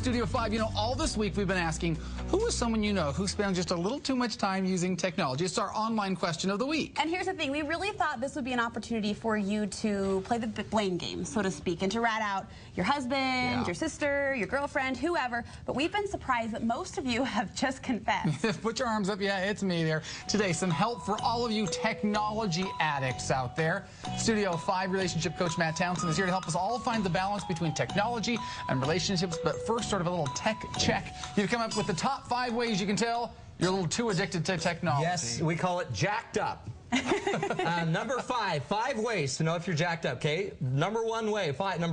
Studio 5. You know, all this week we've been asking, who is someone you know who spends just a little too much time using technology? It's our online question of the week. And here's the thing. We really thought this would be an opportunity for you to play the blame game, so to speak, and to rat out your husband, your sister, your girlfriend, whoever. But we've been surprised that most of you have just confessed. Put your arms up. Yeah, it's me there. Today, some help for all of you technology addicts out there. Studio 5 relationship coach Matt Townsend is here to help us all find the balance between technology and relationships. But first, sort of a little tech check. You've come up with the top 5 ways you can tell you're a little too addicted to technology. Yes, we call it jacked up. Number 5 ways to know if you're jacked up, okay? Number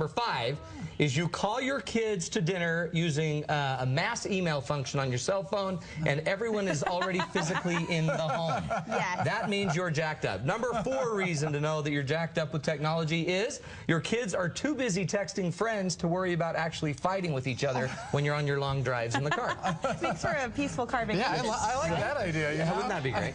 5 is you call your kids to dinner using a mass email function on your cell phone, and everyone is already physically in the home. Yes. That means you're jacked up. Number 4 reason to know that you're jacked up with technology is your kids are too busy texting friends to worry about actually fighting with each other when you're on your long drives in the car. Makes for a peaceful car vacation. Yeah, I like that idea. Yeah, wouldn't that be great?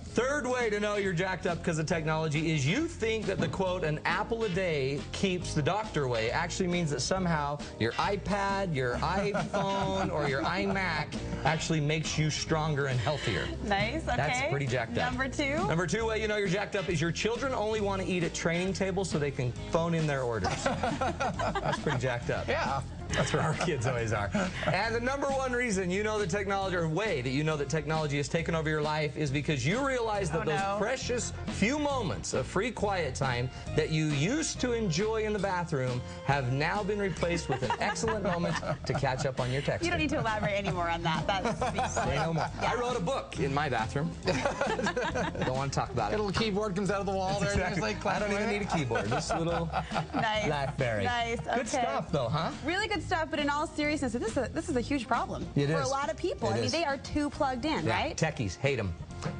Third way to know you're jacked up because of technology is you think that the quote, an apple a day keeps the doctor away, actually means that somehow your iPad, your iPhone, or your iMac actually makes you stronger and healthier. Nice, okay. That's pretty jacked up. Number 2? Number 2 way you know you're jacked up is your children only want to eat at training tables so they can phone in their orders. That's pretty jacked up. Yeah. That's where our kids always are. And the number 1 reason you know that technology, or way that you know that technology has taken over your life, is because you realize that those precious few moments of free quiet time that you used to enjoy in the bathroom have now been replaced with an excellent moment to catch up on your texting. You don't need to elaborate anymore on that. That's Say no more. Yeah. I wrote a book in my bathroom. Don't want to talk about it. A little keyboard comes out of the wall there. Exactly. Like, I don't even need a keyboard. This little BlackBerry. Nice. Okay. Good stuff, though, huh? Really good stuff, but in all seriousness, this is a huge problem It for is. a lot of people. I mean, they are too plugged in, right? Techies hate them.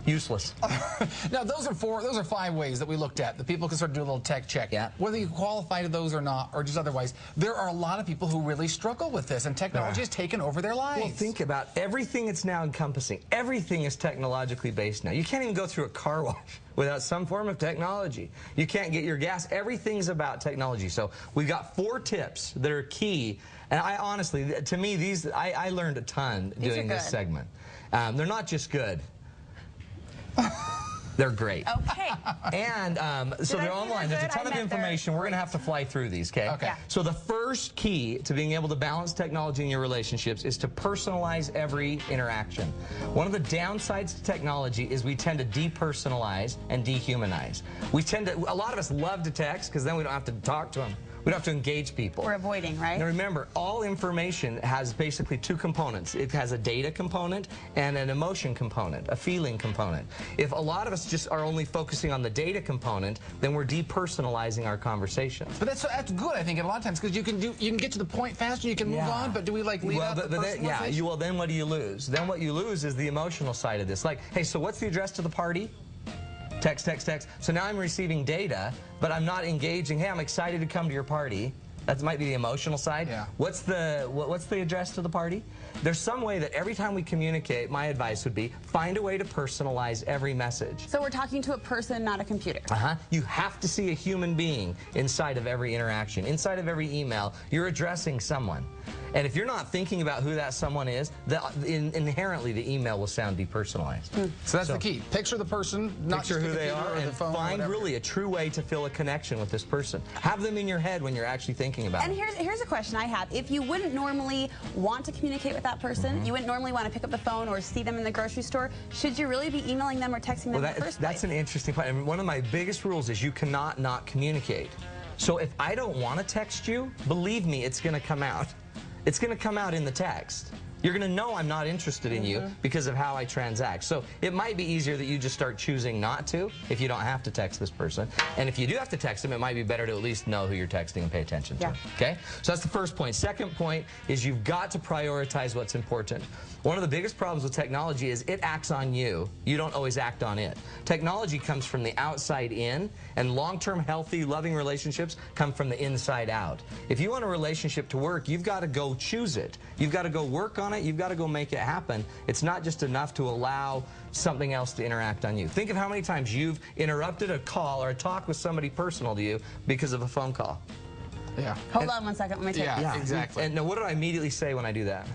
Useless. Now, those are 5 ways that we looked at that people can sort of do a little tech check. Yeah. Whether you qualify to those or not, or just otherwise, there are a lot of people who really struggle with this, and technology has taken over their lives. Well, think about everything it's now encompassing. Everything is technologically based now. You can't even go through a car wash without some form of technology. You can't get your gas. Everything's about technology. So we've got 4 tips that are key. And I honestly, to me, I learned a ton doing this segment. They're not just good. They're great. Okay. And so they're online. There's a ton of information. We're going to have to fly through these, okay? Okay. Yeah. So the first key to being able to balance technology in your relationships is to personalize every interaction. One of the downsides to technology is we tend to depersonalize and dehumanize. A lot of us love to text because then we don't have to talk to them. We don't have to engage people. We're avoiding, right? Now remember, all information has basically 2 components. It has a data component and an emotion component, a feeling component. If a lot of us just are only focusing on the data component, then we're depersonalizing our conversations. But that's good, I think, a lot of times, because you can get to the point faster, you can move on. But do we leave out the personalization? Then what do you lose? Then what you lose is the emotional side of this. Like, hey, so what's the address to the party? Text, text, text. So now I'm receiving data, but I'm not engaging. Hey, I'm excited to come to your party. That might be the emotional side. Yeah. What's the address to the party? There's some way that every time we communicate, my advice would be find a way to personalize every message. So we're talking to a person, not a computer. You have to see a human being inside of every interaction, inside of every email. You're addressing someone. And if you're not thinking about who that someone is, inherently the email will sound depersonalized. So that's the key. Picture the person, not picture just who they are, and find really a true way to feel a connection with this person. Have them in your head when you're actually thinking about And it. here's a question I have. If you wouldn't normally want to communicate with that person, you wouldn't normally want to pick up the phone or see them in the grocery store, should you really be emailing them or texting them in the first place? That's an interesting point. I mean, one of my biggest rules is you cannot not communicate. So if I don't want to text you, believe me, it's going to come out. It's going to come out in the text. You're going to know I'm not interested in you because of how I transact. So it might be easier that you just start choosing not to if you don't have to text this person. And if you do have to text them, it might be better to at least know who you're texting and pay attention to. Okay? So that's the first point. Second point is you've got to prioritize what's important. One of the biggest problems with technology is it acts on you. You don't always act on it. Technology comes from the outside in, and long-term, healthy, loving relationships come from the inside out. If you want a relationship to work, you've got to go choose it. You've got to go work on it. You've got to go make it happen. It's not just enough to allow something else to interact on you. Think of how many times you've interrupted a call or a talk with somebody personal to you because of a phone call. Yeah. Hold on one second. Let me take this. Yeah, exactly. And now, what do I immediately say when I do that?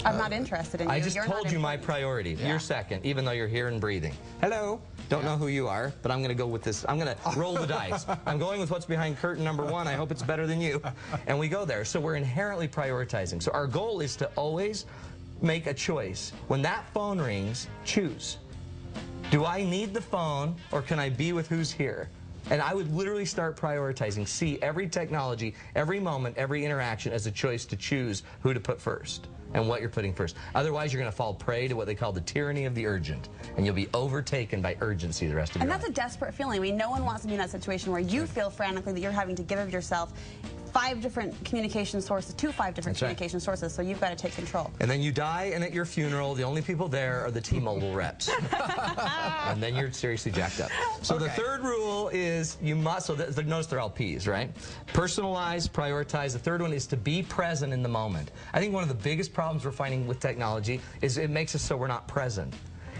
I'm not interested in you. I just You're told you my important. priority. Yeah. You're second, even though you're here and breathing. Hello. Don't know who you are, but I'm going to go with this. I'm going to roll the dice. I'm going with what's behind curtain number 1. I hope it's better than you. And we go there. So we're inherently prioritizing. So our goal is to always make a choice. When that phone rings, choose. Do I need the phone, or can I be with who's here? And I would literally start prioritizing. See every technology, every moment, every interaction as a choice to choose who to put first and what you're putting first. Otherwise, you're going to fall prey to what they call the tyranny of the urgent, and you'll be overtaken by urgency the rest of your life. And that's a desperate feeling. I mean, no one wants to be in that situation where you feel frantically that you're having to give of yourself 5 different communication sources, to 5 different communication sources, so you've got to take control. And then you die, and at your funeral, the only people there are the T-Mobile reps. And then you're seriously jacked up. So the third rule is you must, notice they're all P's, right? Personalize, prioritize. The third one is to be present in the moment. I think one of the biggest problems we're finding with technology is it makes us so we're not present.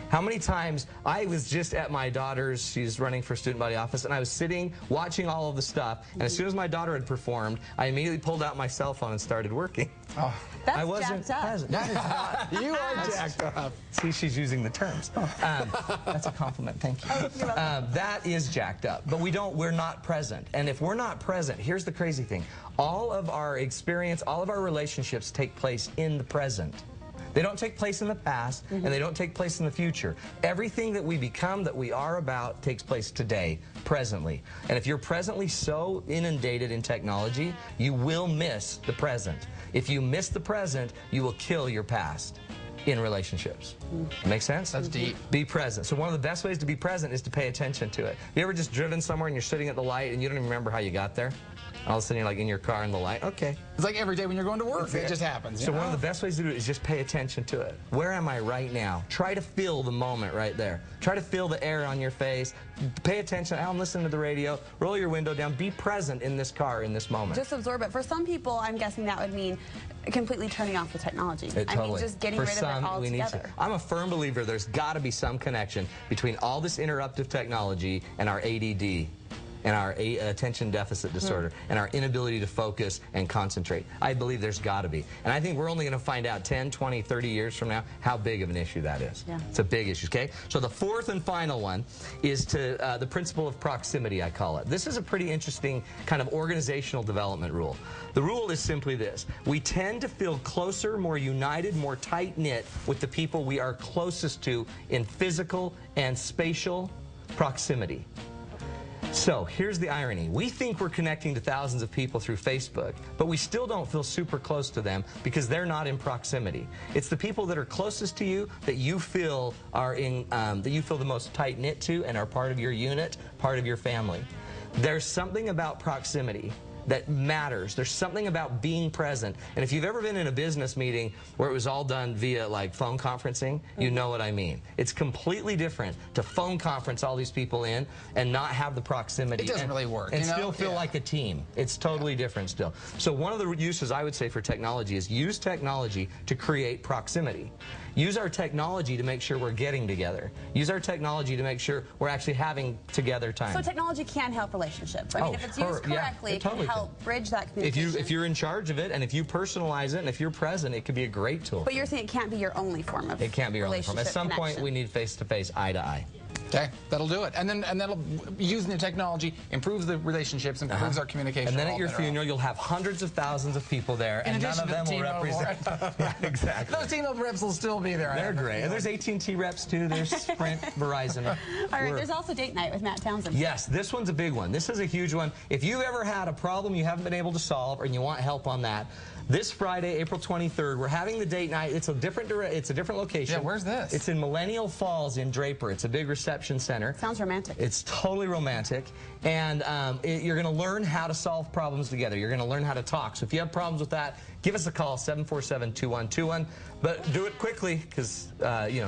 How many times, I was just at my daughter's, she's running for student body office, and I was sitting, watching all of the stuff, and as soon as my daughter had performed, I immediately pulled out my cell phone and started working. Oh. That's I wasn't jacked up. present. That is not, You are jacked up. see, she's using the terms. That's a compliment, thank you. That is jacked up, but we're not present. And if we're not present, here's the crazy thing. All of our experience, all of our relationships take place in the present. They don't take place in the past, and they don't take place in the future. Everything that we become, that we are about, takes place today, presently. And if you're presently so inundated in technology, you will miss the present. If you miss the present, you will kill your past in relationships. Make sense? That's deep. Be present. So one of the best ways to be present is to pay attention to it. You ever just driven somewhere and you're sitting at the light and you don't even remember how you got there? All of a sudden you're like in your car in the light. Okay. It's like every day when you're going to work. It just happens. So one of the best ways to do it is just pay attention to it. Where am I right now? Try to feel the moment right there. Try to feel the air on your face. Pay attention. I'm listening to the radio. Roll your window down. Be present in this car in this moment. Just absorb it. For some people, I'm guessing that would mean completely turning off the technology. Totally. I mean, just getting rid of it altogether. I'm a firm believer there's got to be some connection between all this interruptive technology and our ADD. And our attention deficit disorder, and our inability to focus and concentrate. I believe there's got to be. And I think we're only going to find out 10, 20, 30 years from now how big of an issue that is. Yeah. It's a big issue, okay? So the fourth and final one is to the principle of proximity, I call it. This is a pretty interesting kind of organizational development rule. The rule is simply this. We tend to feel closer, more united, more tight-knit with the people we are closest to in physical and spatial proximity. So here's the irony. We think we're connecting to thousands of people through Facebook, but we still don't feel super close to them because they're not in proximity. It's the people that are closest to you that you feel are that you feel the most tight-knit to and are part of your unit, part of your family. There's something about proximity that matters. There's something about being present. And if you've ever been in a business meeting where it was all done via like phone conferencing, you know what I mean. It's completely different to phone conference all these people in and not have the proximity. It doesn't really work. And still feel like a team. It's totally different still. So one of the uses I would say for technology is use technology to create proximity. Use our technology to make sure we're getting together. Use our technology to make sure we're actually having together time. So technology can help relationships. I mean, if it's used correctly, it can help bridge that communication. If you're in charge of it, and if you personalize it, and if you're present, it could be a great tool. But you're saying it can't be your only form of It can't be your only form. At some point, we need face-to-face, eye-to-eye. Okay, that'll do it. And that'll, using the technology, improves the relationships, improves our communication. And then at your funeral, you'll have hundreds of thousands of people there, and none of them will represent. Yeah, exactly. Those T-Mobile reps will still be there. They're great. And there's AT&T reps, too. There's Sprint, Verizon. All right, there's also date night with Matt Townsend. Yes, this one's a big one. This is a huge one. If you've ever had a problem you haven't been able to solve, or you want help on that, this Friday, April 23rd, we're having the date night. It's a different location. Yeah, where's this? It's in Millennial Falls in Draper. It's a big reception center. Sounds romantic. It's totally romantic. And you're going to learn how to solve problems together. You're going to learn how to talk. So if you have problems with that, give us a call, 747-2121. But do it quickly because,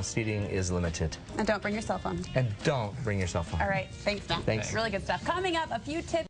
seating is limited. And don't bring your cell phone. And don't bring your cell phone. All right. Thanks, Matt. Thanks. Really good stuff. Coming up, a few tips.